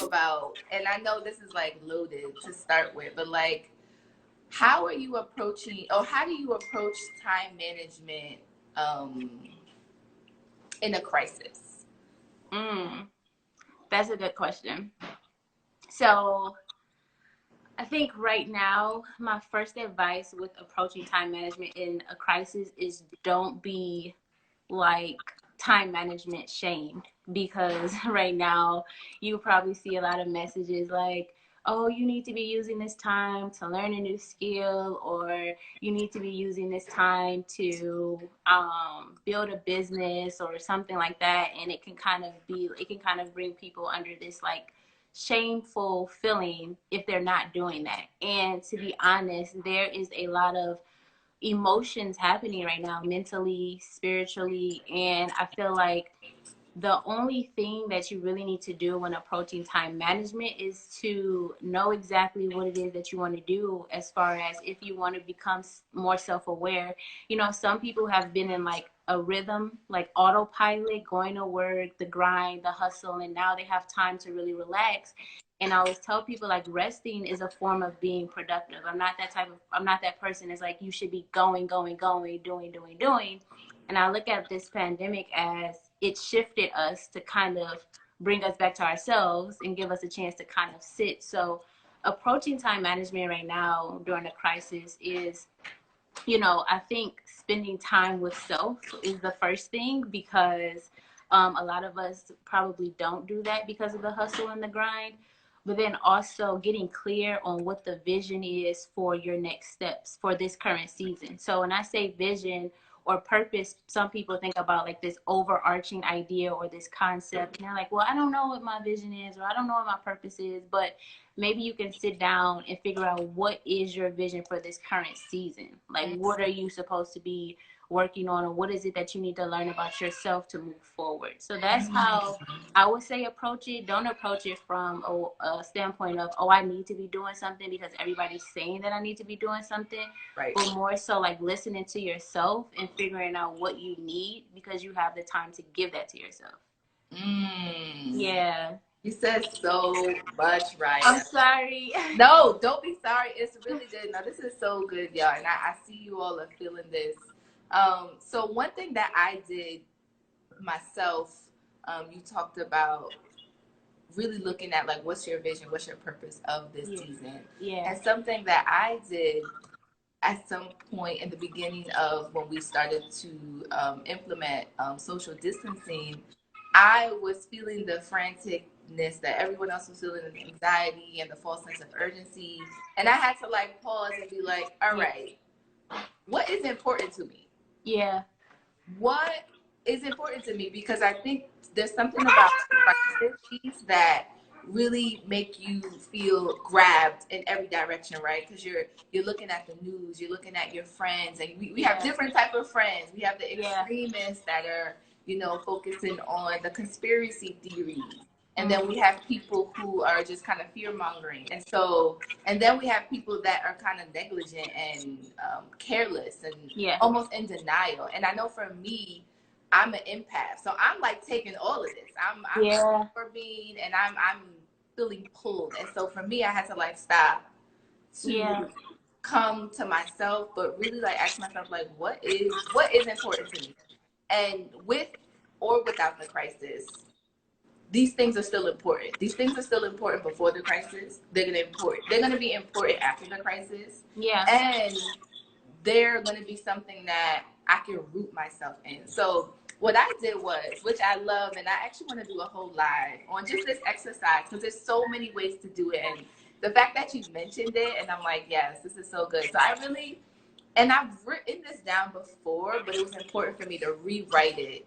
talk about, and I know this is like loaded to start with, but like, how are you approaching, or how do you approach time management in a crisis? That's a good question. So I think right now, my first advice with approaching time management in a crisis is don't be like time management shamed, because right now you probably see a lot of messages like, oh, you need to be using this time to learn a new skill, or you need to be using this time to build a business or something like that. And it can kind of bring people under this like shameful feeling if they're not doing that. And to be honest, there is a lot of emotions happening right now, mentally, spiritually, and I feel like the only thing that you really need to do when approaching time management is to know exactly what it is that you want to do, as far as if you want to become more self-aware. You know, some people have been in like a rhythm, like autopilot, going to work, the grind, the hustle, and now they have time to really relax. And I always tell people like resting is a form of being productive. I'm not that person that's like, you should be going, going, going, doing, doing, doing. And I look at this pandemic as it shifted us to kind of bring us back to ourselves and give us a chance to kind of sit. So approaching time management right now during a crisis is, you know, I think spending time with self is the first thing, because a lot of us probably don't do that because of the hustle and the grind. But then also getting clear on what the vision is for your next steps for this current season. So when I say vision or purpose, some people think about like this overarching idea or this concept, and they're like, well, I don't know what my vision is, or I don't know what my purpose is. But maybe you can sit down and figure out what is your vision for this current season. Like, what are you supposed to be working on, or what is it that you need to learn about yourself to move forward? So that's how I would say approach it. Don't approach it from a standpoint of, oh, I need to be doing something because everybody's saying that I need to be doing something. Right. But more so like listening to yourself and figuring out what you need, because you have the time to give that to yourself. Yeah. You said so much, right? I'm sorry. No, don't be sorry. It's really good. No, this is so good, y'all. And I see you all are feeling this. So one thing that I did myself, you talked about really looking at like, what's your vision, what's your purpose of this season? Yeah. And something that I did at some point in the beginning of when we started to implement social distancing, I was feeling the franticness that everyone else was feeling, the anxiety and the false sense of urgency. And I had to like pause and be like, all right, what is important to me? Yeah. What is important to me? Because I think there's something about crises that really make you feel grabbed in every direction, right? Because you're looking at the news, you're looking at your friends, and we have different type of friends. We have the extremists that are, you know, focusing on the conspiracy theories. And then we have people who are just kind of fear mongering. And so, and then we have people that are kind of negligent and careless and almost in denial. And I know for me, I'm an empath. So I'm like taking all of this. I'm for being, and I'm feeling pulled. And so for me, I had to like stop to come to myself, but really like ask myself, like, what is important to me? And with or without the crisis, these things are still important. These things are still important before the crisis. They're gonna be important after the crisis. Yeah. And they're gonna be something that I can root myself in. So what I did was, which I love, and I actually want to do a whole live on just this exercise, because there's so many ways to do it. And the fact that you mentioned it, and I'm like, yes, this is so good. So I really, and I've written this down before, but it was important for me to rewrite it.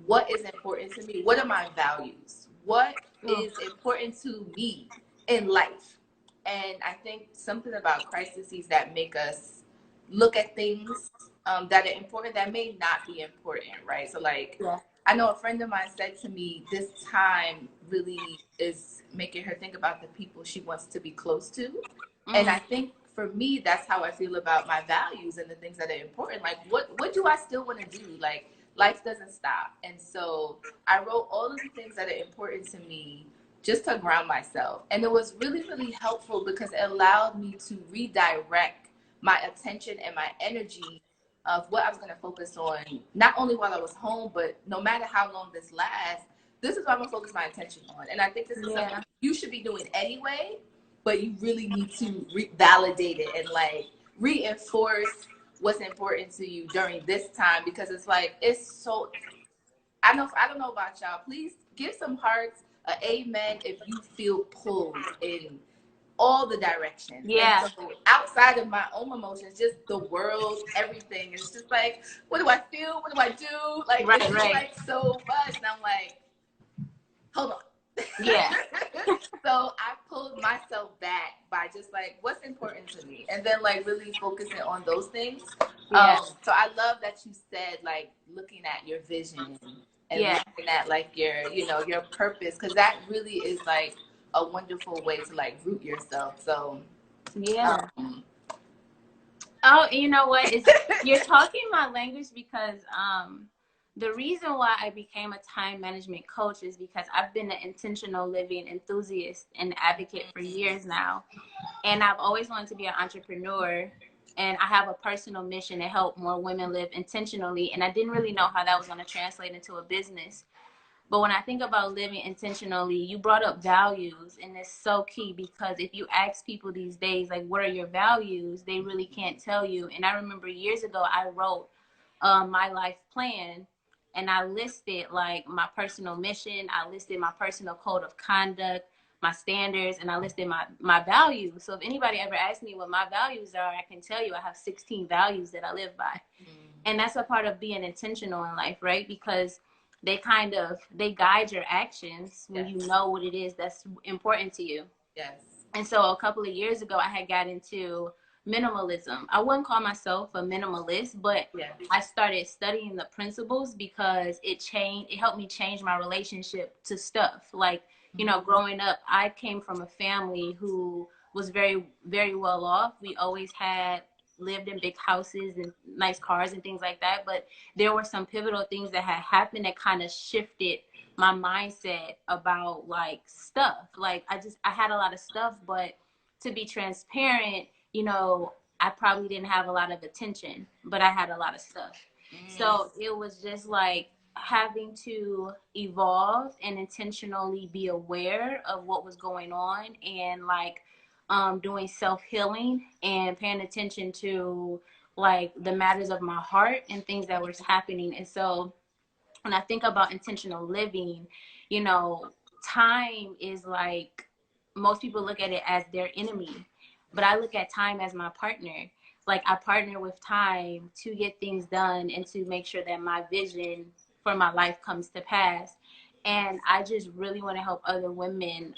What is important to me? What are my values? What is important to me in life? And I think something about crises that make us look at things that are important that may not be important, right? So like, I know a friend of mine said to me, this time really is making her think about the people she wants to be close to. And I think for me, that's how I feel about my values and the things that are important. Like, what do I still want to do? Like, life doesn't stop. And so I wrote all of the things that are important to me just to ground myself. And it was really, really helpful because it allowed me to redirect my attention and my energy of what I was going to focus on, not only while I was home, but no matter how long this lasts, this is what I'm going to focus my attention on. And I think this is something you should be doing anyway, but you really need to validate it and like reinforce what's important to you during this time, because it's like, it's so, I don't know about y'all. Please give some hearts, a amen, if you feel pulled in all the directions. Yeah. And so outside of my own emotions, just the world, everything. It's just like, what do I feel? What do I do? Like, it's just like so much. And I'm like, hold on. Yeah. So I pulled myself back by just like, what's important to me? And then like really focusing on those things. Yeah. So I love that you said like looking at your vision and looking at like your, you know, your purpose, because that really is like a wonderful way to like root yourself. So yeah. Oh, you know what? You're talking my language, because the reason why I became a time management coach is because I've been an intentional living enthusiast and advocate for years now. And I've always wanted to be an entrepreneur. And I have a personal mission to help more women live intentionally. And I didn't really know how that was going to translate into a business. But when I think about living intentionally, you brought up values, and it's so key, because if you ask people these days, like, what are your values? They really can't tell you. And I remember years ago, I wrote my life plan, and I listed like my personal mission. I listed my personal code of conduct, my standards, and I listed my values. So if anybody ever asks me what my values are, I can tell you I have 16 values that I live by. And that's a part of being intentional in life, right? Because they guide your actions when you know what it is that's important to you. Yes. And so a couple of years ago, I had got into minimalism. I wouldn't call myself a minimalist, but I started studying the principles because it helped me change my relationship to stuff. Like, you know, growing up, I came from a family who was very, very well off. We always lived in big houses and nice cars and things like that. But there were some pivotal things that had happened that kind of shifted my mindset about like stuff. Like I had a lot of stuff, but to be transparent, you know, I probably didn't have a lot of attention, but I had a lot of stuff. So it was just like having to evolve and intentionally be aware of what was going on, and like doing self-healing and paying attention to like the matters of my heart and things that was happening. And so when I think about intentional living, you know, time is like, most people look at it as their enemy, but I look at time as my partner. Like, I partner with time to get things done and to make sure that my vision for my life comes to pass. And I just really want to help other women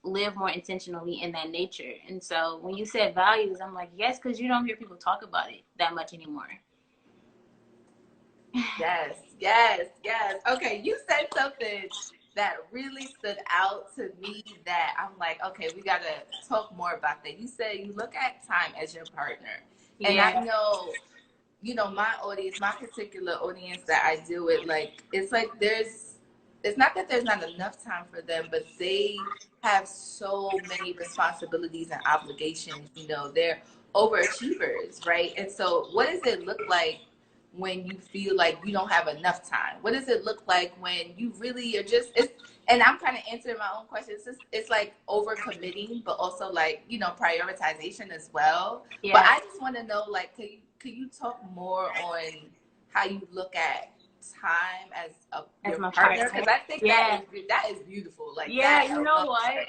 live more intentionally in that nature. And so when you said values, I'm like, yes, because you don't hear people talk about it that much anymore. Yes, yes, yes. Okay, you said something that really stood out to me that I'm like, okay, we got to talk more about that. You said you look at time as your partner. And I know, you know, my audience, my particular audience that I deal with, like, it's like it's not that there's not enough time for them, but they have so many responsibilities and obligations. You know, they're overachievers, right? And so what does it look like when you feel like you don't have enough time? What does it look like when you really are just, and I'm kind of answering my own question. It's like overcommitting, but also like, you know, prioritization as well. Yeah. But I just want to know, like, could you talk more on how you look at time as your my partner? Because I think that is beautiful. Like, yeah, you know what?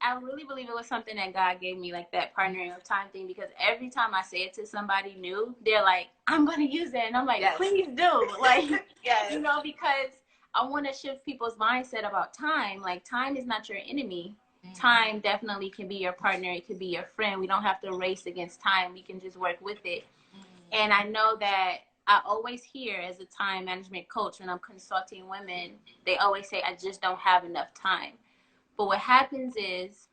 I really believe it was something that God gave me, like that partnering of time thing, because every time I say it to somebody new, they're like, I'm going to use that. And I'm like, please do. Like, you know, because I want to shift people's mindset about time. Like, time is not your enemy. Time definitely can be your partner. It could be your friend. We don't have to race against time. We can just work with it. And I know that I always hear, as a time management coach, when I'm consulting women, they always say, I just don't have enough time. But what happens is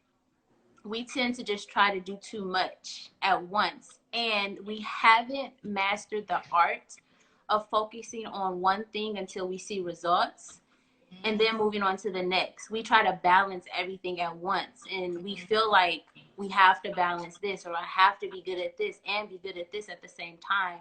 we tend to just try to do too much at once. And we haven't mastered the art of focusing on one thing until we see results. and then moving on to the next. We try to balance everything at once, and we feel like we have to balance this, or I have to be good at this and be good at this at the same time.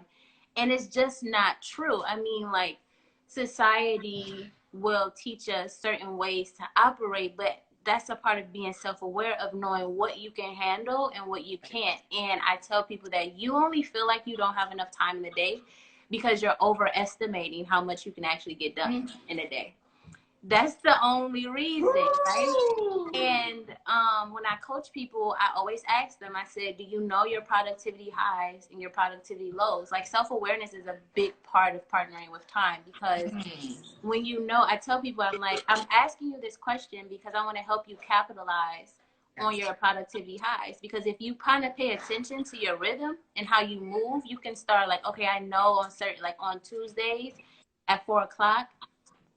And it's just not true. I mean, like, society will teach us certain ways to operate, but that's a part of being self-aware, of knowing what you can handle and what you can't. And I tell people that you only feel like you don't have enough time in the day because you're overestimating how much you can actually get done in a day. That's the only reason, right? And when I coach people, I always ask them, I said, do you know your productivity highs and your productivity lows? Like, self-awareness is a big part of partnering with time, because when you know, I tell people, I'm like, I'm asking you this question because I want to help you capitalize on your productivity highs. Because if you kind of pay attention to your rhythm and how you move, you can start like, okay, I know on certain, like on Tuesdays at 4 o'clock,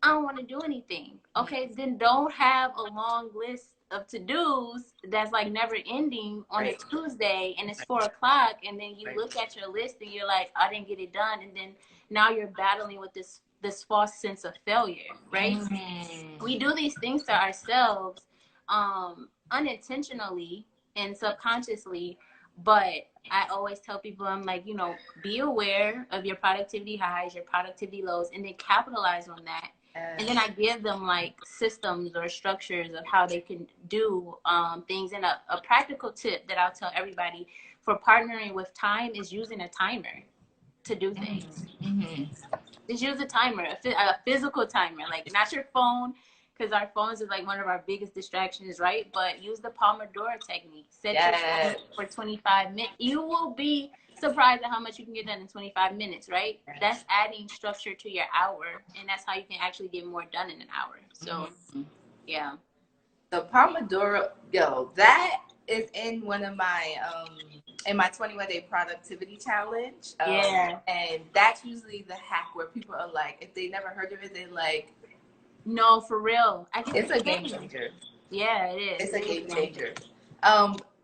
I don't want to do anything. Okay, then don't have a long list of to-dos that's like never ending on a Tuesday, and it's 4 o'clock, and then you look at your list and you're like, I didn't get it done, and then now you're battling with this false sense of failure, right? We do these things to ourselves unintentionally and subconsciously, but I always tell people, I'm like, you know, be aware of your productivity highs, your productivity lows, and then capitalize on that. And then I give them like systems or structures of how they can do things. And a practical tip that I'll tell everybody for partnering with time is using a timer to do things. Just use a timer, a physical timer, like not your phone, because our phones is like one of our biggest distractions, right? But use the Pomodoro technique. Set your timer for 25 minutes. You will be surprised at how much you can get done in 25 minutes, right? That's adding structure to your hour, and that's how you can actually get more done in an hour. So, yeah. The Pomodoro, yo, that is in one of my in my 21-day productivity challenge. And that's usually the hack where people are like, if they never heard of it, they're like, no, for real. It's a game changer. Yeah, it is. It's a game changer.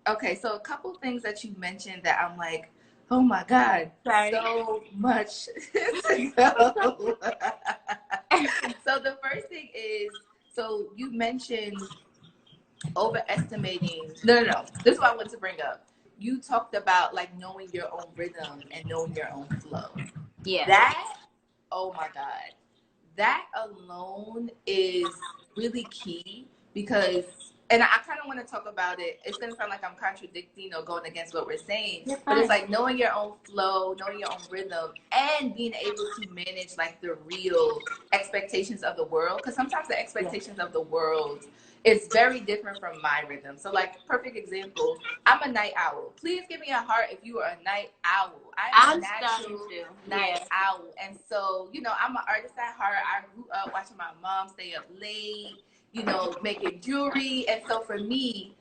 Okay, so a couple things that you mentioned that I'm like, oh my God, so much to go. So the first thing is, so you mentioned overestimating. No. This is what I want to bring up. You talked about like knowing your own rhythm and knowing your own flow. Yeah. That, oh my God, that alone is really key, because, and I kind of want to talk about it. It's going to sound like I'm contradicting or going against what we're saying, but it's like knowing your own flow, knowing your own rhythm, and being able to manage like the real expectations of the world. Because sometimes the expectations of the world is very different from my rhythm. So like, perfect example, I'm a night owl. Please give me a heart if you are a night owl. I'm a natural night owl. And so, you know, I'm an artist at heart. I grew up watching my mom stay up late, you know, making jewelry. And so for me,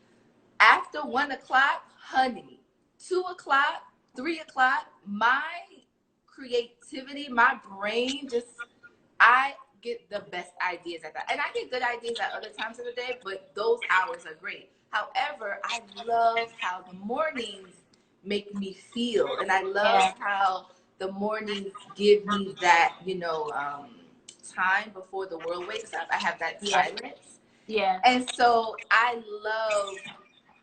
after 1 o'clock, honey, 2 o'clock, 3 o'clock, my creativity, my brain just, I get the best ideas at that. And I get good ideas at other times of the day, but those hours are great. However, I love how the mornings make me feel. And I love how the mornings give me that, you know, time before the world wakes up. I have that silence. Yeah. And so I love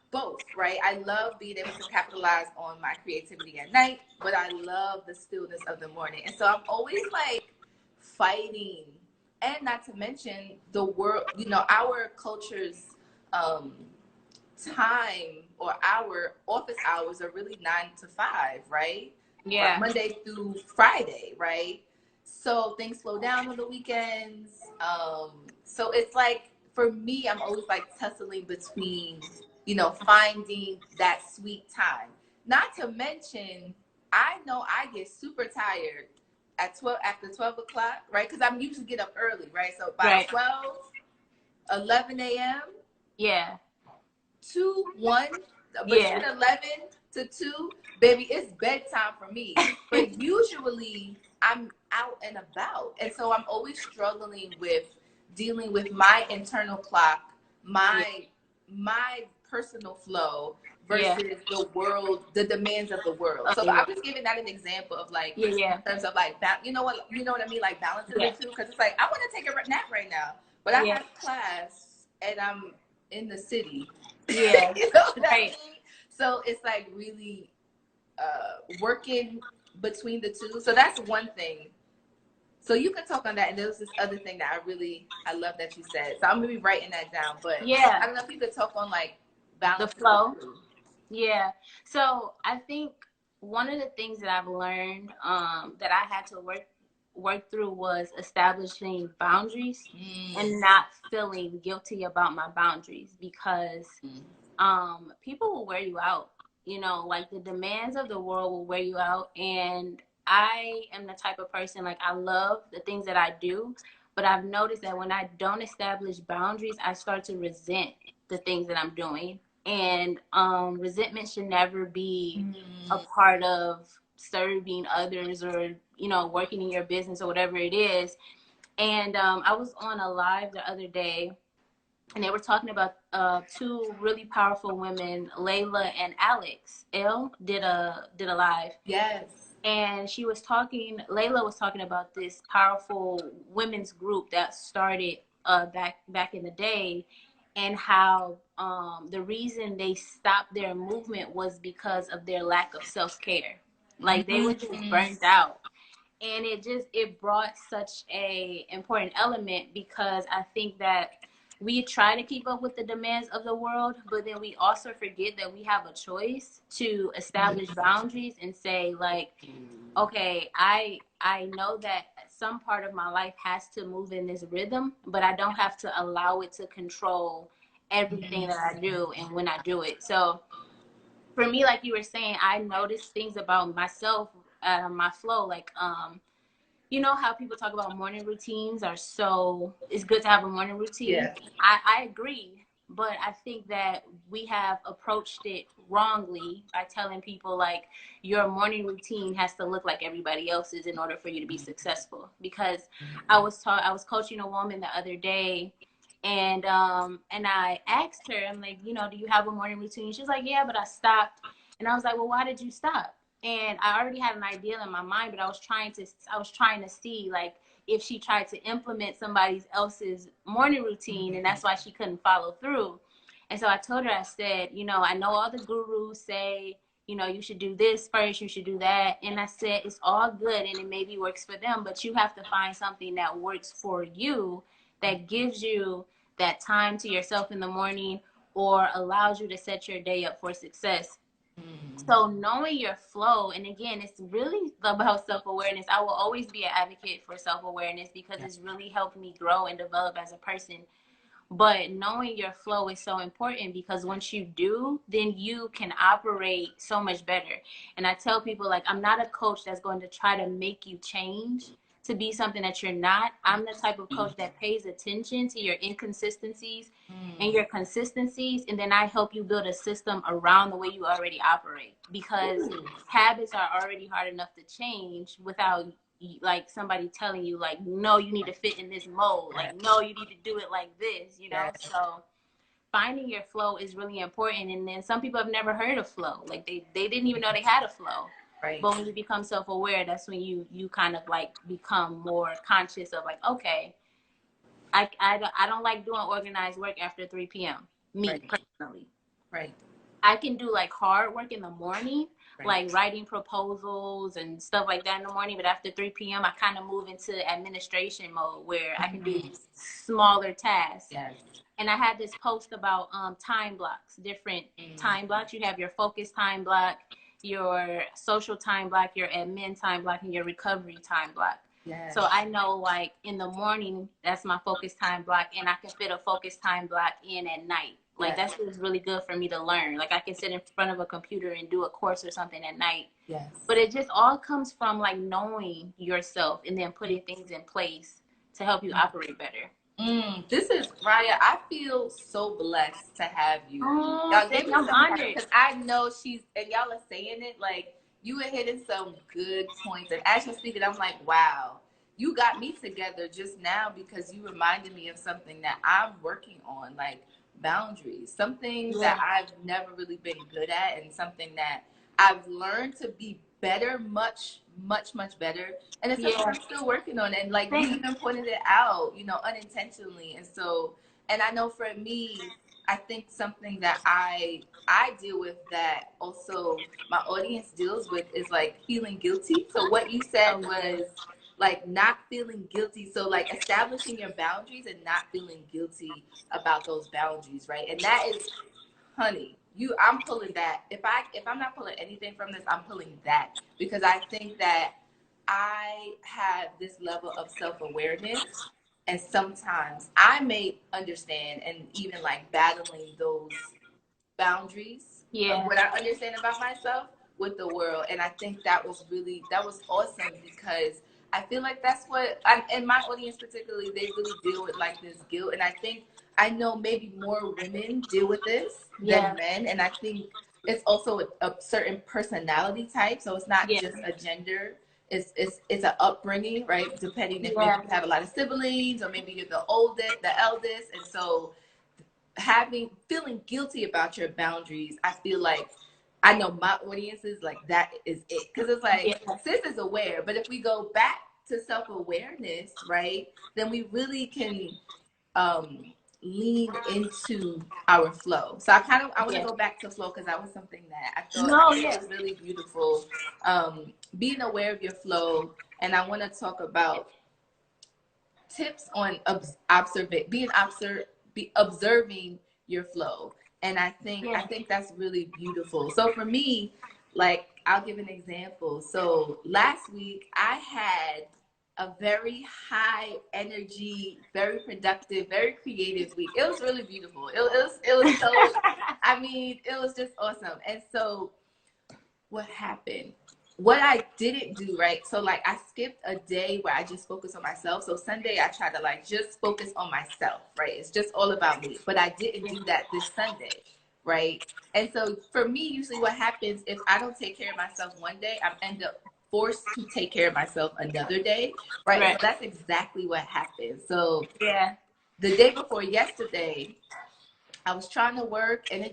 both, right? I love being able to capitalize on my creativity at night, but I love the stillness of the morning. And so I'm always like fighting. And not to mention the world, you know, our culture's time, or our office hours are really 9 to 5, right? Yeah. Monday through Friday, right? So things slow down on the weekends. So it's like, for me, I'm always like tussling between, you know, finding that sweet time. Not to mention, I know I get super tired at 12, after 12 o'clock, right? Because I'm usually get up early, right? So by 12, 11 a.m. Yeah. 2, 1, between 11 to 2, baby, it's bedtime for me. But usually I'm out and about. And so I'm always struggling with dealing with my internal clock, my personal flow versus the world, the demands of the world. So I'm just giving that an example of like, in terms of like, you know what I mean? Like balancing the two. Because it's like, I want to take a nap right now, but I Yeah. have class and I'm in the city. Yeah. You know what I Right. mean? So it's like really working between the two. So that's one thing. So you can talk on that. And there was this other thing that I love that you said. So I'm gonna be writing that down. But Yeah. I don't know if you could talk on like The balancing the flow. two. Yeah. So I think one of the things that I've learned that I had to work through was establishing boundaries and not feeling guilty about my boundaries, because people will wear you out. You know, like the demands of the world will wear you out. And I am the type of person, like, I love the things that I do, but I've noticed that when I don't establish boundaries, I start to resent the things that I'm doing. And resentment should never be a part of serving others, or, you know, working in your business or whatever it is. And I was on a live the other day, and they were talking about two really powerful women, Layla and Alex. Elle did a live, Yes. and Layla was talking about this powerful women's group that started back in the day, and how the reason they stopped their movement was because of their lack of self-care. Like, they were just burnt out. And it brought such a important element, because I think that we try to keep up with the demands of the world, but then we also forget that we have a choice to establish boundaries and say, like, okay, I know that some part of my life has to move in this rhythm, but I don't have to allow it to control everything that I do and when I do it. So for me, like you were saying, I noticed things about myself, my flow, like you know how people talk about morning routines are so, it's good to have a morning routine. Yeah. I agree, but I think that we have approached it wrongly by telling people, like, your morning routine has to look like everybody else's in order for you to be successful. Because I was coaching a woman the other day, and I asked her, I'm like, you know, do you have a morning routine? She's like, yeah, but I stopped. And I was like, well, why did you stop? And I already had an idea in my mind, but I was trying to see, like, if she tried to implement somebody else's morning routine, and that's why she couldn't follow through. And so I told her, I said, you know, I know all the gurus say, you know, you should do this first, you should do that. And I said, it's all good and it maybe works for them, but you have to find something that works for you, that gives you that time to yourself in the morning, or allows you to set your day up for success. So knowing your flow, and again, it's really about self-awareness. I will always be an advocate for self-awareness, because it's really helped me grow and develop as a person. But knowing your flow is so important, because once you do, then you can operate so much better. And I tell people, like, I'm not a coach that's going to try to make you change to be something that you're not. I'm the type of coach that pays attention to your inconsistencies and your consistencies, and then I help you build a system around the way you already operate, because habits are already hard enough to change without, like, somebody telling you, like, no, you need to fit in this mold, like, no, you need to do it like this, you know. So finding your flow is really important. And then some people have never heard of flow, like they didn't even know they had a flow. Right. But when you become self-aware, that's when you kind of, like, become more conscious of, like, okay, I don't like doing organized work after 3 p.m. Me personally. Right. I can do, like, hard work in the morning, like writing proposals and stuff like that in the morning. But after 3 p.m., I kind of move into administration mode, where I can do smaller tasks. Yes. And I had this post about time blocks, different time blocks. You have your focus time block, your social time block, your admin time block, and your recovery time block. Yes. So I know, like, in the morning, that's my focus time block, and I can fit a focus time block in at night. Like, that's what's really good for me to learn. Like, I can sit in front of a computer and do a course or something at night. Yes. But it just all comes from, like, knowing yourself and then putting things in place to help you operate better. This is Rya. I feel so blessed to have you. Oh, Y'all give me I'm some honored. because I know and y'all are saying it, like, you were hitting some good points. And as you're speaking, I'm like, wow, you got me together just now, because you reminded me of something that I'm working on, like boundaries, something that I've never really been good at, and something that I've learned to be better, much better. And it's something Yeah. I'm still working on. And like you Thank even pointed it out, you know, unintentionally. And so, and I know for me, I think something that I deal with that also my audience deals with is like feeling guilty. So what you said Oh, yeah. was like not feeling guilty. So like establishing your boundaries and not feeling guilty about those boundaries, right? And that is, honey, I'm pulling that. If I'm not pulling anything from this, I'm pulling that, because I think that I have this level of self-awareness, and sometimes I may understand and even like battling those boundaries of Yeah. what I understand about myself with the world. And I think that was awesome, because I feel like that's what and my audience particularly, they really deal with like this guilt. And I think, I know maybe more women deal with this than Yeah. men. And I think it's also a certain personality type. So it's not Yeah. just a gender. It's an upbringing, right? Depending if maybe Yeah. you have a lot of siblings, or maybe you're the eldest. And so feeling guilty about your boundaries, I feel like, I know my audience is like, that is it, because it's like, Yeah. sis is aware, but if we go back to self-awareness, right, then we really can lean into our flow. So I want to Yeah. go back to flow, because that was something that No, I thought yeah. was really beautiful, being aware of your flow. And I want to talk about tips on observing your flow. And I Yeah. think that's really beautiful. So for me, like, I'll give an example. So last week I had a very high energy, very productive, very creative week. It was really beautiful. It was so, I mean, it was just awesome. And so what happened, what I didn't do, right? So like I skipped a day where I just focused on myself. So Sunday I tried to like just focus on myself, right? It's just all about me. But I didn't do that this Sunday, right? And so for me, usually what happens, if I don't take care of myself one day, I end up forced to take care of myself another day, right? And so Right. that's exactly what happened. So Yeah. the day before yesterday, I was trying to work, and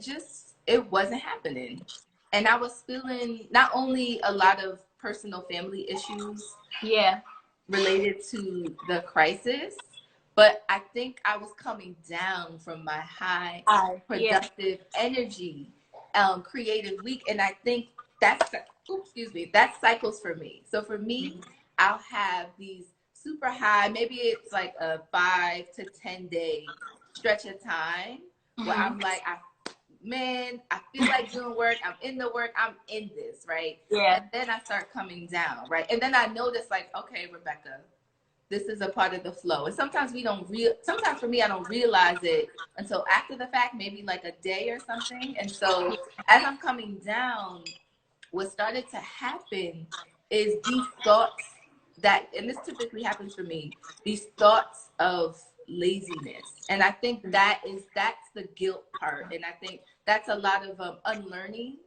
it wasn't happening. And I was feeling not only a lot of personal family issues Yeah. related to the crisis, but I think I was coming down from my high Yeah. productive energy, creative week. And I think that's, excuse me, that cycles for me. So for me, I'll have these super high, maybe it's like a 5 to 10 day stretch of time where Mm-hmm. I'm like, man, I feel like doing work. I'm in the work. I'm in this, right? Yeah. And then I start coming down, right? And then I notice, like, okay, Rebecca, this is a part of the flow. And sometimes sometimes for me, I don't realize it until after the fact, maybe like a day or something. And so as I'm coming down, what started to happen is these thoughts and this typically happens for me, these thoughts of laziness. And I think that's the guilt part. And I think that's a lot of unlearning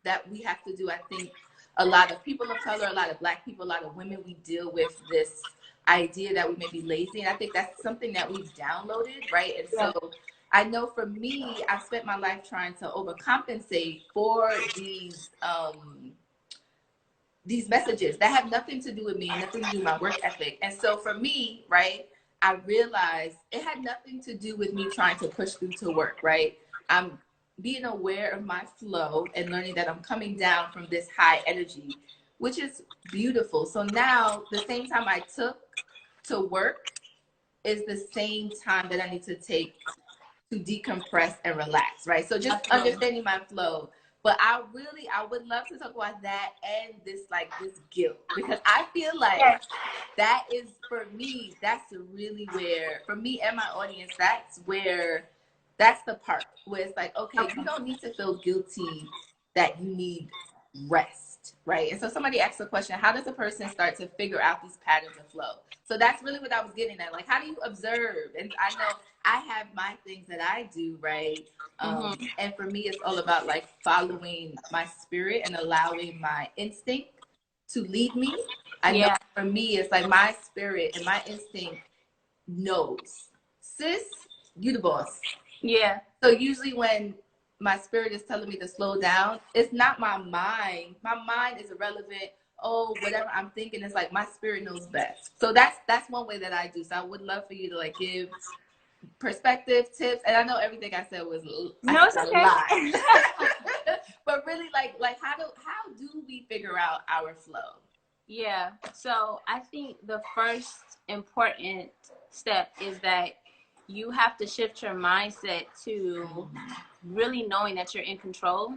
that we have to do. I think a lot of people of color, a lot of Black people, a lot of women, we deal with this idea that we may be lazy. And I think that's something that we've downloaded, right? And Yeah. so I know for me, I've spent my life trying to overcompensate for these messages that have nothing to do with me, nothing to do with my work ethic. And so for me, right, I realized it had nothing to do with me trying to push through to work, right? I'm being aware of my flow and learning that I'm coming down from this high energy, which is beautiful. So now the same time I took to work is the same time that I need to take to decompress and relax, right? So just understanding my flow. But I would love to talk about that and this guilt, because I feel like that is, for me, that's really where, for me and my audience, that's the part where it's like, okay, you don't need to feel guilty that you need rest, right? And so somebody asked the question, how does a person start to figure out these patterns of flow? So that's really what I was getting at. Like, how do you observe? And I know I have my things that I do, right? And for me, it's all about like following my spirit and allowing my instinct to lead me. I know for me, it's like my spirit and my instinct knows, sis, you the boss. Yeah. So usually when my spirit is telling me to slow down, it's not my mind. My mind is irrelevant. Oh, whatever I'm thinking is like my spirit knows best. So that's one way that I do. So I would love for you to like give perspective, tips, and I know everything I said was No, it's a okay. lot. But really, like how do we figure out our flow? Yeah. So I think the first important step is that you have to shift your mindset to really knowing that you're in control.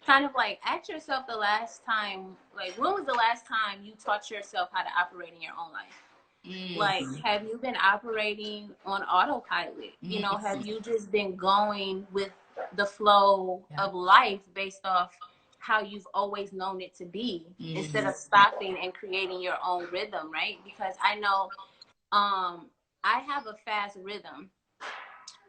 Kind of like ask yourself the last time, like when was the last time you taught yourself how to operate in your own life? Like, have you been operating on autopilot? You know, have you just been going with the flow of life based off how you've always known it to be, instead of stopping and creating your own rhythm, right? Because I know I have a fast rhythm.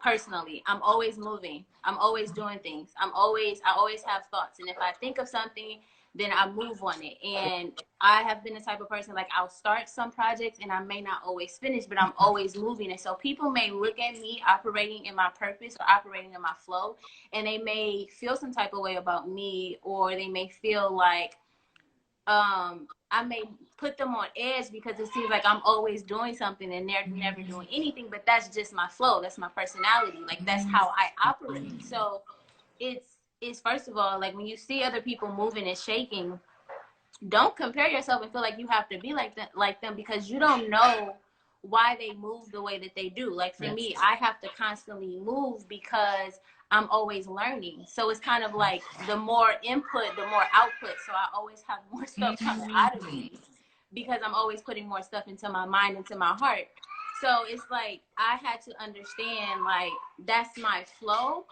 Personally, I'm always moving, I'm always doing things, I always have thoughts, and if I think of something, then I move on it. And I have been the type of person, like, I'll start some projects and I may not always finish, but I'm always moving. And so people may look at me operating in my purpose or operating in my flow, and they may feel some type of way about me, or they may feel like I may put them on edge because it seems like I'm always doing something and they're never doing anything. But that's just my flow. That's my personality. Like, that's how I operate. So it's first of all, like, when you see other people moving and shaking, don't compare yourself and feel like you have to be like them, because you don't know why they move the way that they do. Like, for me, I have to constantly move because I'm always learning. So it's kind of like the more input, the more output. So I always have more stuff coming out of me because I'm always putting more stuff into my mind, into my heart. So it's like I had to understand, like, that's my flow.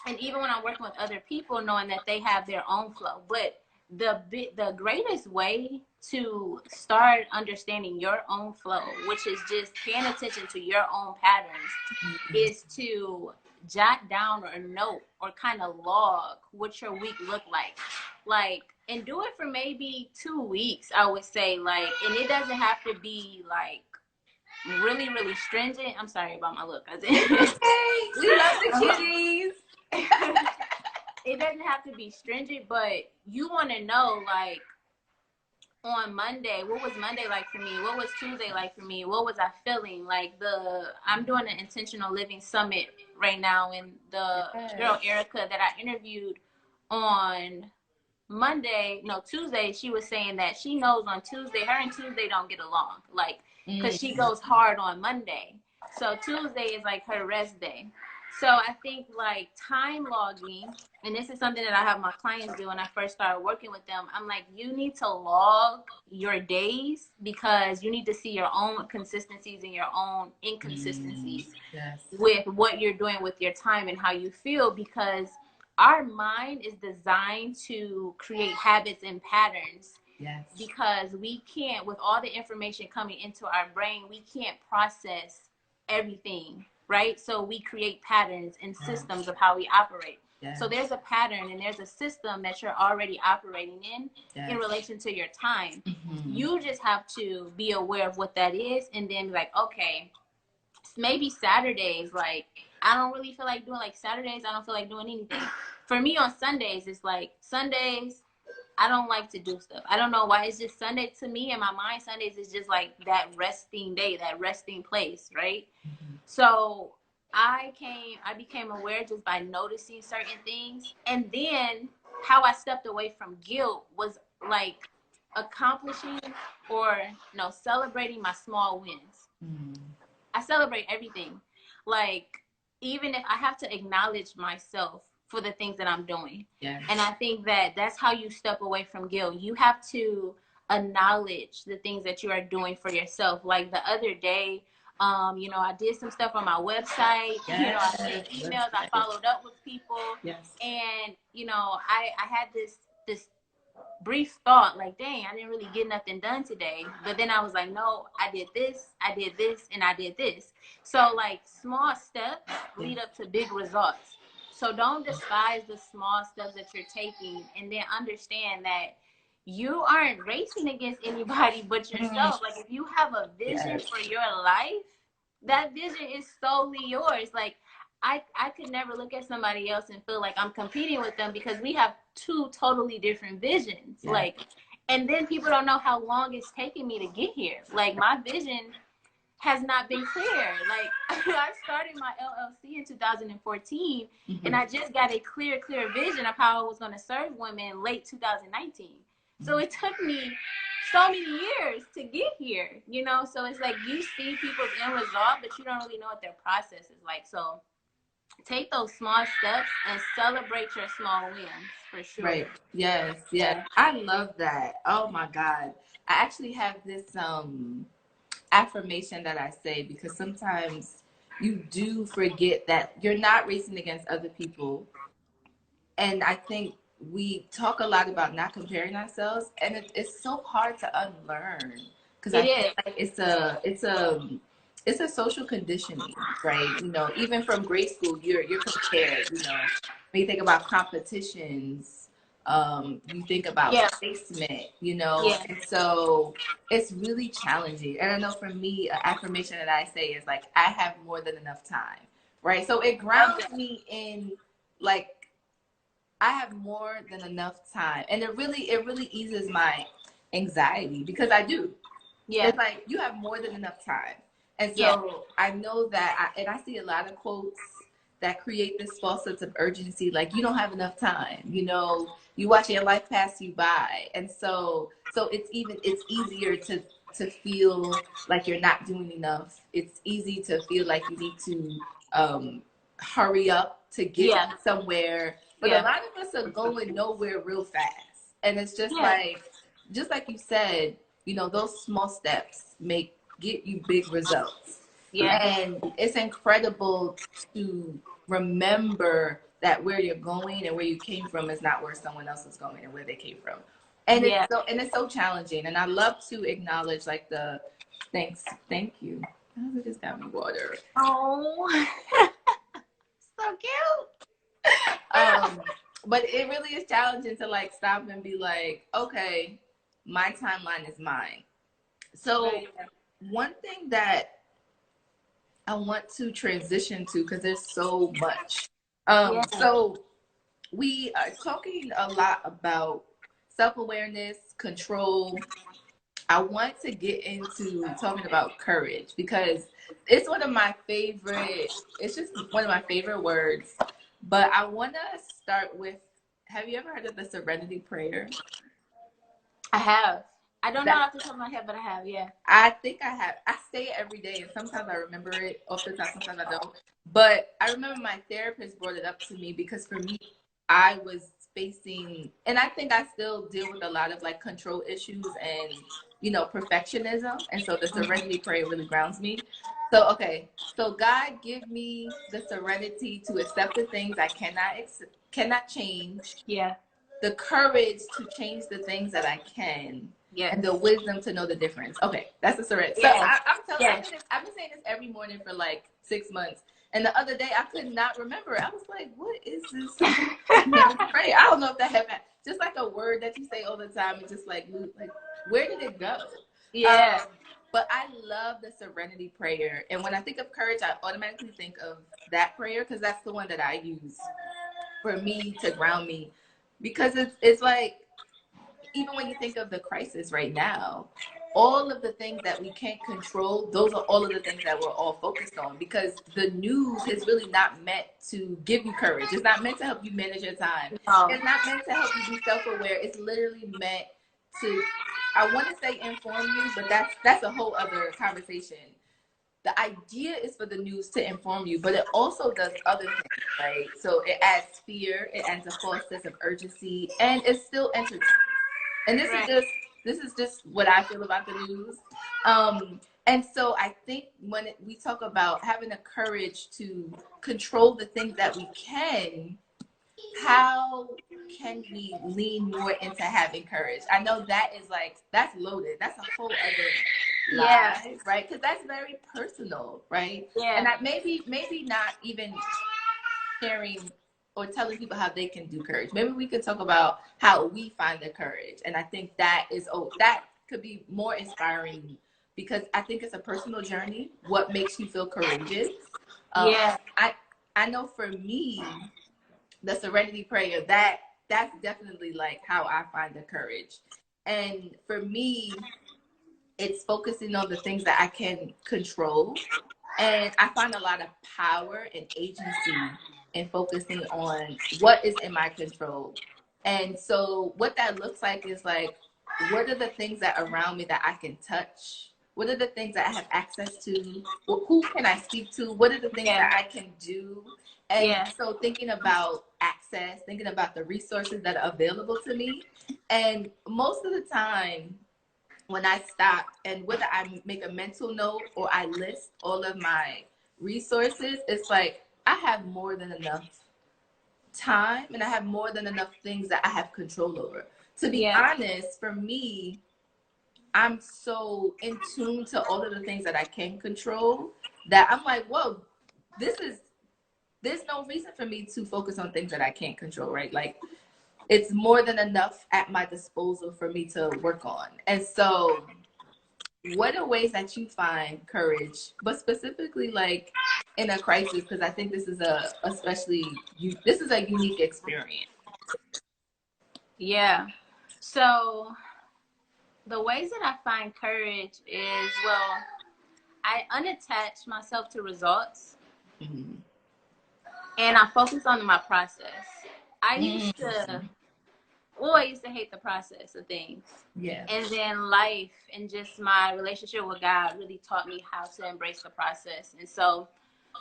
And even when I'm working with other people, knowing that they have their own flow. But the greatest way to start understanding your own flow, which is just paying attention to your own patterns, is to jot down or note or kind of log what your week looked like, and do it for maybe 2 weeks, I would say. Like, and it doesn't have to be like really, really stringent. I'm sorry about my look. We love the kitties. It doesn't have to be stringent, but you want to know, like, on Monday, what was Monday like for me? What was Tuesday like for me? What was I feeling? Like, I'm doing an intentional living summit right now, and the girl Erica that I interviewed on Tuesday, she was saying that she knows on Tuesday, her and Tuesday don't get along, like, because she goes hard on Monday. So Tuesday is like her rest day. So I think, like, time logging, and this is something that I have my clients do when I first started working with them. I'm like, you need to log your days because you need to see your own consistencies and your own inconsistencies with what you're doing with your time and how you feel, because our mind is designed to create habits and patterns. Because we can't, with all the information coming into our brain, we can't process everything, right? So we create patterns and systems of how we operate. So there's a pattern and there's a system that you're already operating in relation to your time. You just have to be aware of what that is, and then be like, okay, maybe Saturdays, like, I don't really feel like doing, like, Saturdays, I don't feel like doing anything. For me on Sundays, it's like, Sundays, I don't like to do stuff. I don't know why. It's just Sunday to me in my mind. Sundays is just like that resting day, that resting place, right? So I became aware just by noticing certain things. And then how I stepped away from guilt was like accomplishing celebrating my small wins. I celebrate everything. Like, even if I have to acknowledge myself for the things that I'm doing. And I think that that's how you step away from guilt. You have to acknowledge the things that you are doing for yourself. Like, the other day, I did some stuff on my website. I sent emails, I followed up with people. And, I had this brief thought, like, dang, I didn't really get nothing done today. But then I was like, no, I did this, and I did this. So, like, small steps lead up to big results. So don't despise the small steps that you're taking, and then understand that you aren't racing against anybody but yourself. Like, if you have a vision for your life, that vision is solely yours. Like, I could never look at somebody else and feel like I'm competing with them because we have two totally different visions. Yeah. Like, and then people don't know how long it's taken me to get here. Like, my vision has not been clear. Like, I started my LLC in 2014, and I just got a clear vision of how I was going to serve women late 2019. So it took me so many years to get here, you know? So it's like you see people's end result, but you don't really know what their process is like. So take those small steps and celebrate your small wins, for sure. Right. Yes. Yeah. I love that. Oh my God. I actually have this affirmation that I say because sometimes you do forget that you're not racing against other people. And I think we talk a lot about not comparing ourselves, and it's so hard to unlearn because I feel like it's a social conditioning, right? You know, even from grade school, you're compared. You know, when you think about competitions, you think about placement. You know, and so it's really challenging. And I know for me, an affirmation that I say is like, I have more than enough time, right? So it grounds me in like I have more than enough time. And it really eases my anxiety because I do. Yeah. It's like you have more than enough time. And so I know that, and I see a lot of quotes that create this false sense of urgency, like you don't have enough time, you know, you watch your life pass you by. And so it's easier to feel like you're not doing enough. It's easy to feel like you need to hurry up to get somewhere. But a lot of us are going nowhere real fast. And it's just like you said, you know, those small steps get you big results. Yeah. And it's incredible to remember that where you're going and where you came from is not where someone else is going and where they came from. And it's so challenging. And I love to acknowledge like the thank you. Oh, just got me water. Oh, so cute. But it really is challenging to like stop and be like, okay, my timeline is mine. So one thing that I want to transition to, because there's so much. So we are talking a lot about self-awareness, control. I want to get into talking about courage because it's one of my favorite, it's just one of my favorite words. But I want to start with, have you ever heard of the Serenity Prayer? I have. I don't know off the top of my head, but I have, yeah. I think I have. I say it every day, and sometimes I remember it off the top, sometimes I don't. But I remember my therapist brought it up to me because for me, I was facing, and I think I still deal with a lot of like control issues and, you know, perfectionism. And so the Serenity Prayer really grounds me. So, okay. So God, give me the serenity to accept the things I cannot change. Yeah. The courage to change the things that I can. Yeah. And the wisdom to know the difference. Okay, that's the serenity. So I'm telling you, I've been saying this every morning for like 6 months. And the other day I could not remember it. I was like, what is this? Pray. I don't know if that happened. Just like a word that you say all the time and just like where did it go? Yeah. But I love the Serenity Prayer. And when I think of courage, I automatically think of that prayer because that's the one that I use for me to ground me. Because it's like, even when you think of the crisis right now, all of the things that we can't control, those are all of the things that we're all focused on because the news is really not meant to give you courage. It's not meant to help you manage your time. It's not meant to help you be self-aware. It's literally meant to, I want to say inform you, but that's a whole other conversation. The idea is for the news to inform you, but it also does other things, right? So it adds fear, it adds a false sense of urgency, and it's still entertaining. And this is just what I feel about the news. And so I think when we talk about having the courage to control the things that we can, how can we lean more into having courage? I know that is like, that's loaded. That's a whole other life, right? Because that's very personal, right? Yeah. And maybe not even sharing or telling people how they can do courage. Maybe we could talk about how we find the courage. And I think that could be more inspiring because I think it's a personal journey. What makes you feel courageous? I know for me, the serenity prayer, that's definitely like how I find the courage. And for me, it's focusing on the things that I can control. And I find a lot of power and agency in focusing on what is in my control. And so what that looks like is like, what are the things that are around me that I can touch? What are the things that I have access to? Who can I speak to? What are the things Yeah. that I can do? And Yeah. so thinking about access, thinking about the resources that are available to me. And most of the time, when I stop and whether I make a mental note or I list all of my resources, it's like I have more than enough time and I have more than enough things that I have control over. To be Yeah. honest, for me, I'm so in tune to all of the things that I can control that I'm like, whoa, this is, there's no reason for me to focus on things that I can't control, right? Like, it's more than enough at my disposal for me to work on. And so what are ways that you find courage, but specifically like in a crisis? Because I think this is this is a unique experience. Yeah. So the ways that I find courage is, well, I unattach myself to results, Mm-hmm. and I focus on my process. I used Mm-hmm. to, well, I used to hate the process of things. Yeah. And then life and just my relationship with God really taught me how to embrace the process. And so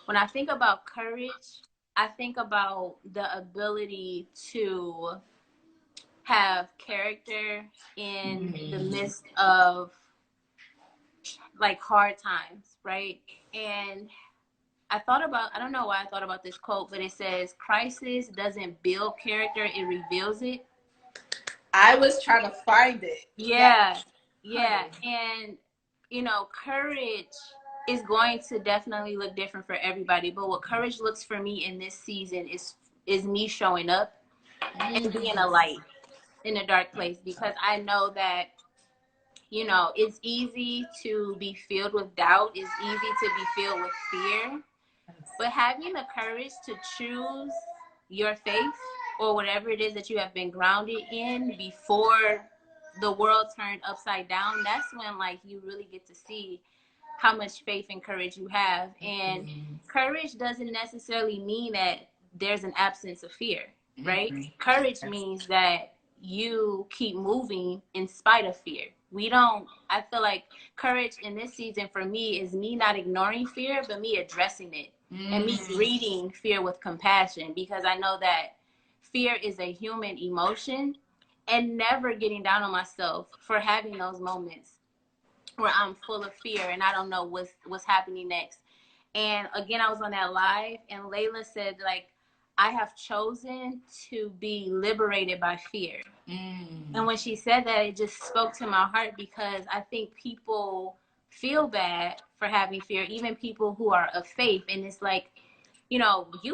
when I think about courage, I think about the ability to have character in the Mm-hmm. midst of like hard times, right? And I don't know why I thought about this quote, but it says, crisis doesn't build character, it reveals it. I was trying to find it. Yes, Yeah, yeah. honey. And, courage is going to definitely look different for everybody. But what courage looks for me in this season is me showing up and being a Mm-hmm. light in a dark place, because I know that, it's easy to be filled with doubt. It's easy to be filled with fear. But having the courage to choose your faith or whatever it is that you have been grounded in before the world turned upside down, that's when like you really get to see how much faith and courage you have. And Mm-hmm. courage doesn't necessarily mean that there's an absence of fear, right? Mm-hmm. Courage Yes. means that you keep moving in spite of fear. I feel like courage in this season for me is me not ignoring fear, but me addressing it and me Mm-hmm. greeting fear with compassion, because I know that fear is a human emotion, and never getting down on myself for having those moments where I'm full of fear and I don't know what's happening next. And again, I was on that live and Layla said, like, I have chosen to be liberated by fear. Mm-hmm. And when she said that, it just spoke to my heart, because I think people feel bad for having fear, even people who are of faith. And it's like, you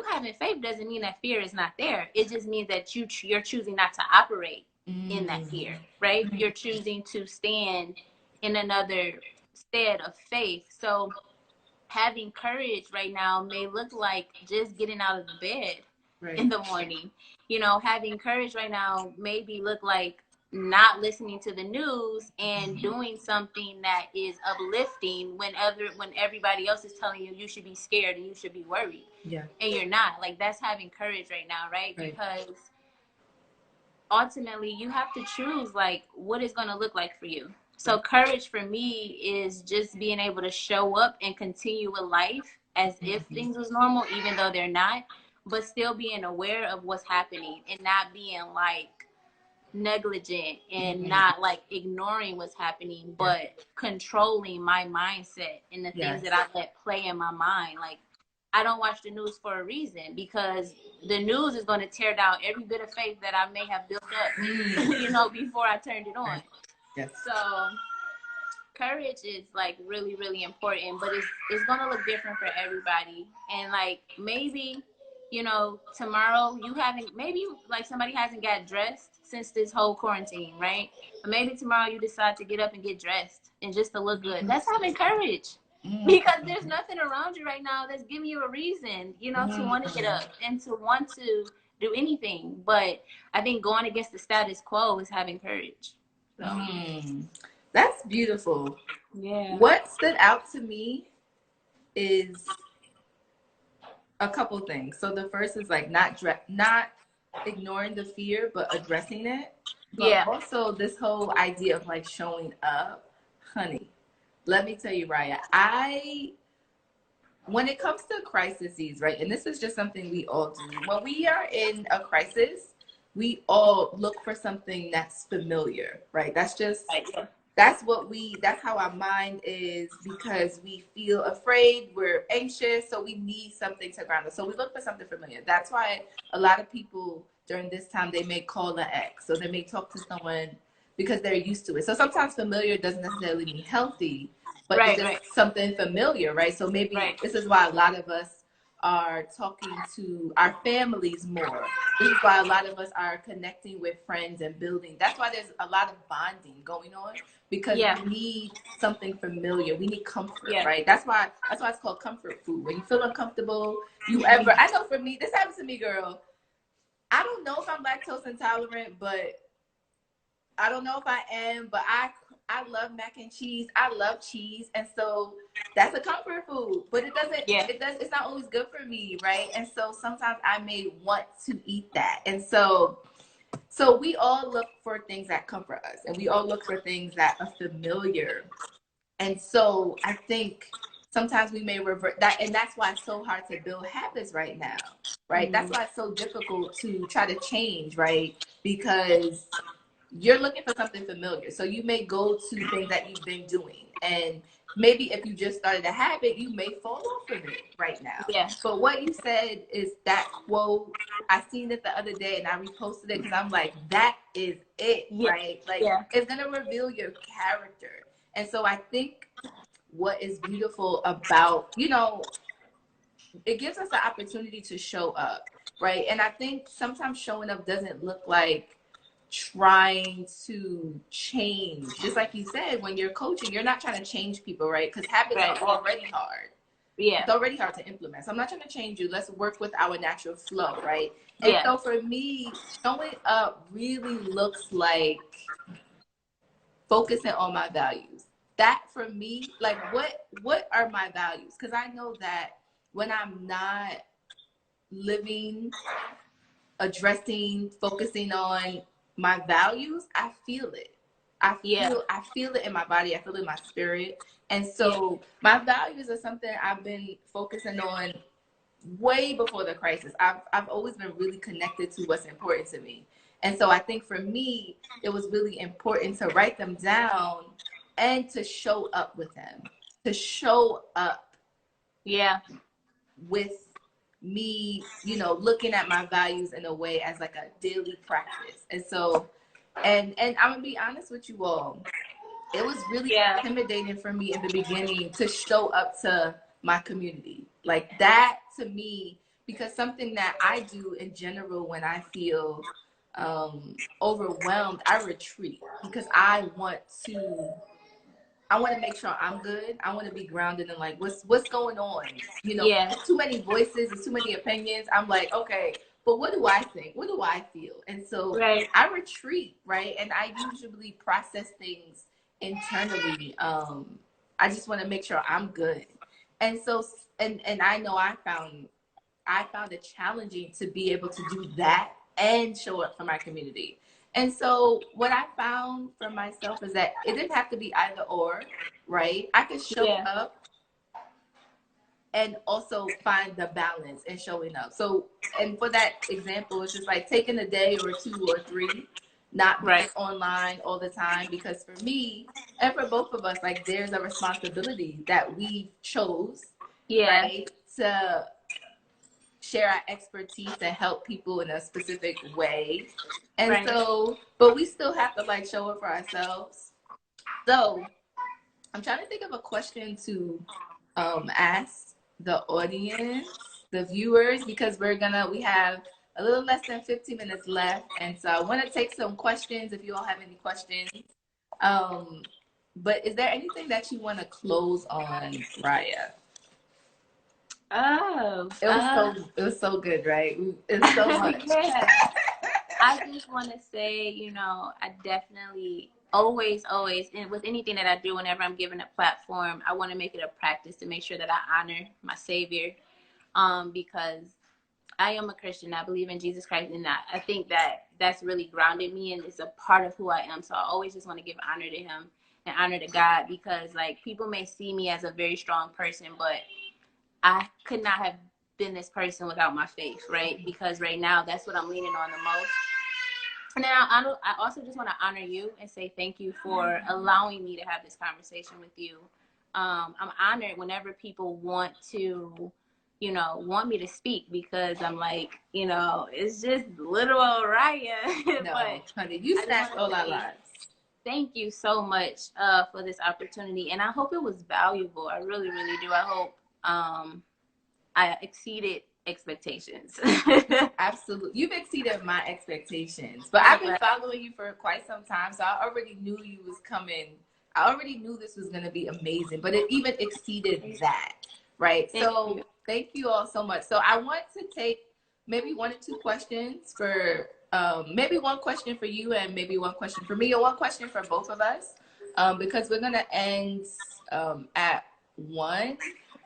having faith doesn't mean that fear is not there. It just means that you're choosing not to operate in that fear, right? You're choosing to stand in another stead of faith. So having courage right now may look like just getting out of the bed in Right. the morning. Having courage right now maybe look like not listening to the news and doing something that is uplifting when everybody else is telling you should be scared and you should be worried. Yeah. And you're not. Like, that's having courage right now, right? Right. Because ultimately you have to choose like what is going to look like for you. So courage for me is just being able to show up and continue with life as if Mm-hmm. things was normal, even though they're not, but still being aware of what's happening and not being like negligent and Mm-hmm. not like ignoring what's happening, Yeah. but controlling my mindset and the things Yes. that I let play in my mind. Like, I don't watch the news for a reason, because the news is going to tear down every bit of faith that I may have built up, before I turned it on. Right. Yes. So courage is like really, really important, but it's going to look different for everybody. And like maybe, tomorrow maybe like somebody hasn't got dressed since this whole quarantine, right? But maybe tomorrow you decide to get up and get dressed and just to look good. That's having courage. Because there's nothing around you right now that's giving you a reason, you know, to want to get up and to want to do anything. But I think going against the status quo is having courage. So That's beautiful. yeah. What stood out to me is a couple things. So the first is like not ignoring the fear, but addressing it. But Yeah. also this whole idea of like showing up, honey. Let me tell you, Rya, when it comes to crises, right, and this is just something we all do. When we are in a crisis, we all look for something that's familiar, right? That's how our mind is, because we feel afraid, we're anxious, so we need something to ground us. So we look for something familiar. That's why a lot of people during this time, they may call an ex, so they may talk to someone because they're used to it. So sometimes familiar doesn't necessarily mean healthy, but it's just something familiar, right? So maybe this is why a lot of us are talking to our families more. This is why a lot of us are connecting with friends and building. That's why there's a lot of bonding going on, because we need something familiar. We need comfort, right? That's why it's called comfort food. When you feel uncomfortable, I know for me, this happens to me, girl. I don't know if I'm lactose intolerant, but I don't know if I am, but I love mac and cheese. I love cheese, and so that's a comfort food. But it's not always good for me, right? And so sometimes I may want to eat that. And so we all look for things that comfort us, and we all look for things that are familiar. And so I think sometimes we may revert that, and that's why it's so hard to build habits right now, right? That's why it's so difficult to try to change, right? Because you're looking for something familiar. So you may go to things that you've been doing, and maybe if you just started a habit, you may fall off of it right now. Yeah. But what you said is that quote, I seen it the other day and I reposted it because I'm like, that is it, right? Like, it's going to reveal your character. And so I think what is beautiful about, it gives us the opportunity to show up, right? And I think sometimes showing up doesn't look like trying to change. Just like you said, when you're coaching, you're not trying to change people, right? Because habits are already hard. Yeah. It's already hard to implement. So I'm not trying to change you. Let's work with our natural flow, right? And so for me, showing up really looks like focusing on my values. That for me, like what are my values? Because I know that when I'm not living, addressing, focusing on my values, I feel it. I feel it in my body. I feel it in my spirit. And so my values are something I've been focusing on way before the crisis. I've always been really connected to what's important to me. And so I think for me, it was really important to write them down and to show up with them, to show up with me, looking at my values in a way as like a daily practice. And so, and I'm gonna be honest with you all, it was really intimidating for me in the beginning to show up to my community. Like that to me, because something that I do in general when I feel overwhelmed, I retreat because I want to make sure I'm good. I want to be grounded in like what's going on. There's too many voices, there's too many opinions. I'm like, okay, but what do I think? What do I feel? And so I retreat, right? And I usually process things internally. I just want to make sure I'm good. And so and I know I found it challenging to be able to do that and show up for my community. And so what I found for myself is that it didn't have to be either or, right? I could show up and also find the balance in showing up. So, and for that example, it's just like taking a day or two or three, not being online all the time, because for me and for both of us, like there's a responsibility that we chose, right? To share our expertise and help people in a specific way. And so, but we still have to like show up for ourselves. So I'm trying to think of a question to ask the audience, the viewers, because we have a little less than 15 minutes left. And so I want to take some questions if you all have any questions. But is there anything that you want to close on, Rya? Oh, It was so good, right? It's so much. yeah. I just want to say, you know, I definitely always, and with anything that I do, whenever I'm given a platform, I want to make it a practice to make sure that I honor my Savior, because I am a Christian. I believe in Jesus Christ, and I think that that's really grounded me, and it's a part of who I am. So I always just want to give honor to Him and honor to God, because like people may see me as a very strong person, but I could not have been this person without my faith, right? Because right now that's what I'm leaning on the most. And then I also just want to honor you and say thank you for allowing me to have this conversation with you. I'm honored whenever people want to, you know, want me to speak, because I'm like, you know, it's just little old Rya. No, but honey, you snatched all our lives. Thank you so much for this opportunity, and I hope it was valuable. I really, really do. I hope I exceeded expectations. Absolutely. You've exceeded my expectations. But I've been following you for quite some time, so I already knew you was coming. I already knew this was going to be amazing, but it even exceeded that, right? Thank you all so much. So I want to take maybe 1 or 2 questions for maybe 1 question for you and maybe 1 question for me, or 1 question for both of us, because we're going to end at 1.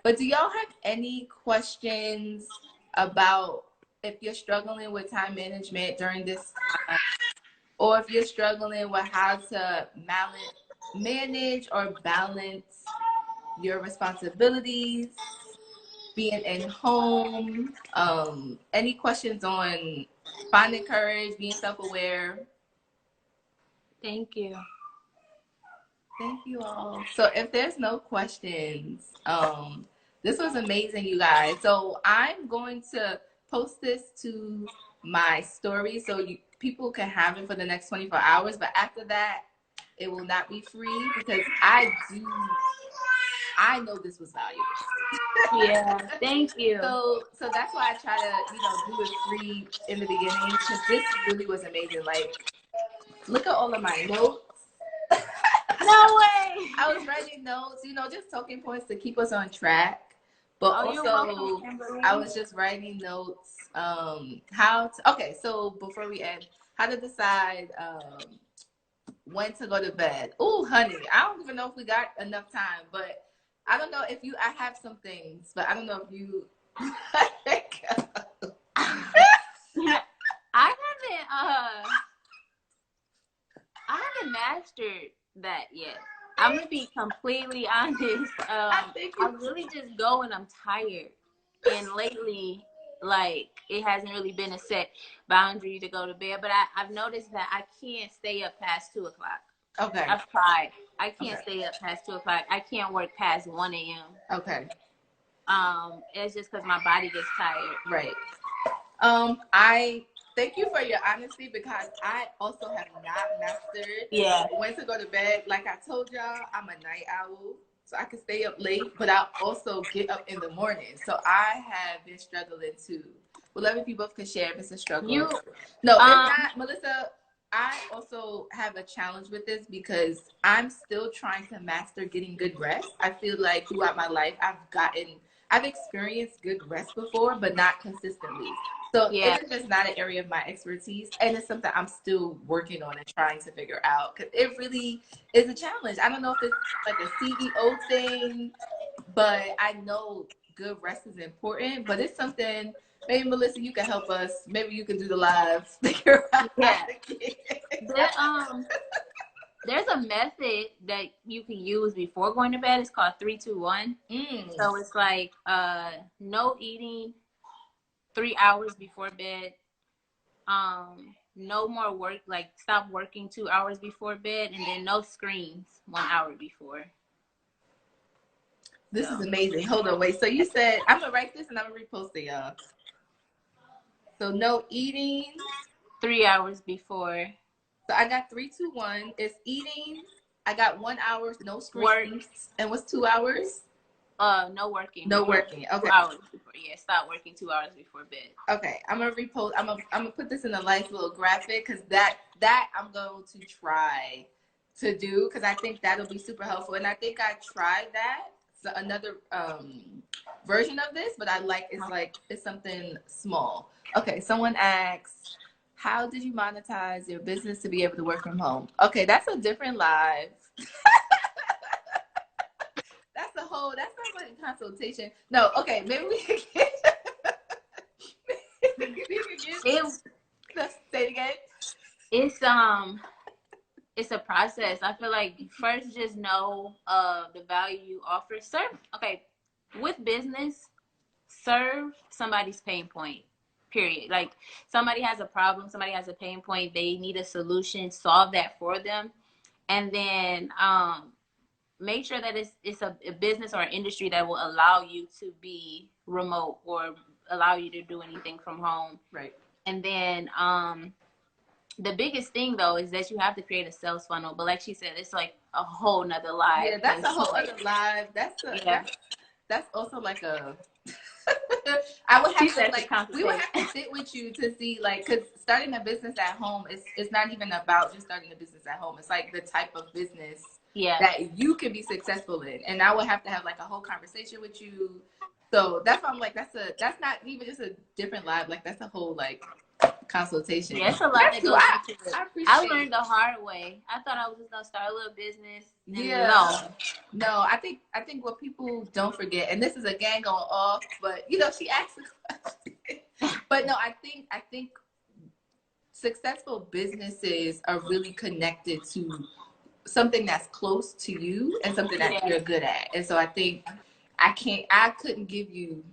But do y'all have any questions about if you're struggling with time management during this time, or if you're struggling with how to manage or balance your responsibilities, being in home? Any questions on finding courage, being self-aware? Thank you. Thank you all. So if there's no questions, this was amazing, you guys. So I'm going to post this to my story so people can have it for the next 24 hours. But after that, it will not be free, because I know this was valuable. Yeah, thank you. So that's why I try to, do it free in the beginning, because this really was amazing. Like, look at all of my notes. No way. I was writing notes, just talking points to keep us on track. But also, I was just writing notes. Okay, so before we end, how to decide when to go to bed. Oh, honey, I don't even know if we got enough time, but I don't know if I have some things, but I don't know if you. I haven't mastered that yet. I'm gonna be completely honest. I really just go when I'm tired, and lately, like, it hasn't really been a set boundary to go to bed. But I've noticed that I can't stay up past 2 o'clock. Okay. I've tried. I can't stay up past 2 o'clock. I can't work past 1 a.m. Okay. It's just because my body gets tired. Right. I thank you for your honesty, because I also have not mastered when to go to bed. Like I told y'all, I'm a night owl, so I can stay up late, but I also get up in the morning. So I have been struggling too. Well, love if you both can share if it's a struggle. No, it's not, Melissa. I also have a challenge with this, because I'm still trying to master getting good rest. I feel like throughout my life, I've experienced good rest before, but not consistently. So it is just not an area of my expertise, and it's something I'm still working on and trying to figure out, because it really is a challenge. I don't know if it's like a CEO thing, but I know good rest is important. But it's something, maybe Melissa, you can help us. Maybe you can do the live. Figure out. There's a method that you can use before going to bed. It's called 3-2-1. So it's like no eating 3 hours before bed. No more work, like stop working 2 hours before bed, and then no screens 1 hour before. This is amazing. Hold on, wait. So you said, I'm gonna write this and I'm gonna repost it, y'all. So no eating 3 hours before. So I got 3-2-1. It's eating. I got 1 hour, no screens. And what's 2 hours? No working. No working. Okay. 2 hours before. Yeah, stop working 2 hours before bed. Okay, I'm gonna repost. I'm gonna put this in a nice little graphic, because that I'm going to try to do, because I think that'll be super helpful. And I think I tried that. So another version of this, but it's something small. Okay, someone asks, how did you monetize your business to be able to work from home? Okay, that's a different live. That's not like a consultation. No, okay, maybe we can get let's say it again. It's a process. I feel like first just know the value you offer. With business, serve somebody's pain point. Period. Like somebody has a problem, somebody has a pain point, they need a solution, solve that for them, and then make sure that it's a business or an industry that will allow you to be remote or allow you to do anything from home. Right. And then the biggest thing though is that you have to create a sales funnel. But like she said, it's like a whole nother live. Yeah, that's a whole other live. That's also like a I would have to like we would have to sit with you to see, like, because starting a business at home is not even about just starting a business at home. It's like the type of business that you can be successful in. And I would have to have like a whole conversation with you. So that's why I'm like, that's not even just a different live, like that's a whole like consultation. Yeah, it's a lot that goes into it. I learned the hard way. I thought I was just gonna start a little business. No, I think what people don't forget, and this is again going off, but you know, she asked a question. But no, I think successful businesses are really connected to something that's close to you and something that you're good at. And so I think I couldn't give you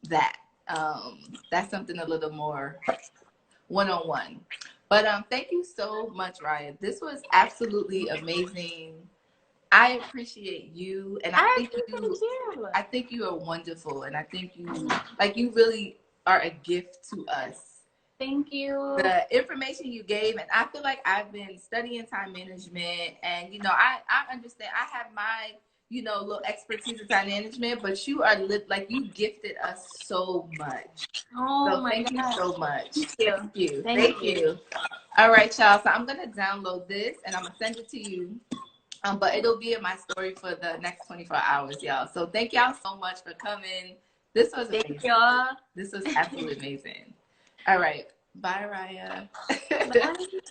that. That's something a little more one-on-one. But thank you so much, Rya. This was absolutely amazing. I appreciate you, and I think you are wonderful, and I think you really are a gift to us. Thank you. The information you gave, and I feel like I've been studying time management, and you know, I understand. I have my little expertise in time management, but you are like you gifted us so much. Oh my God. Thank you so much. Thank you. Thank you. All right, y'all. So I'm gonna download this and I'm gonna send it to you. But it'll be in my story for the next 24 hours, y'all. So thank y'all so much for coming. This was amazing. Thank y'all. This was absolutely amazing. All right. Bye, Rya. Bye.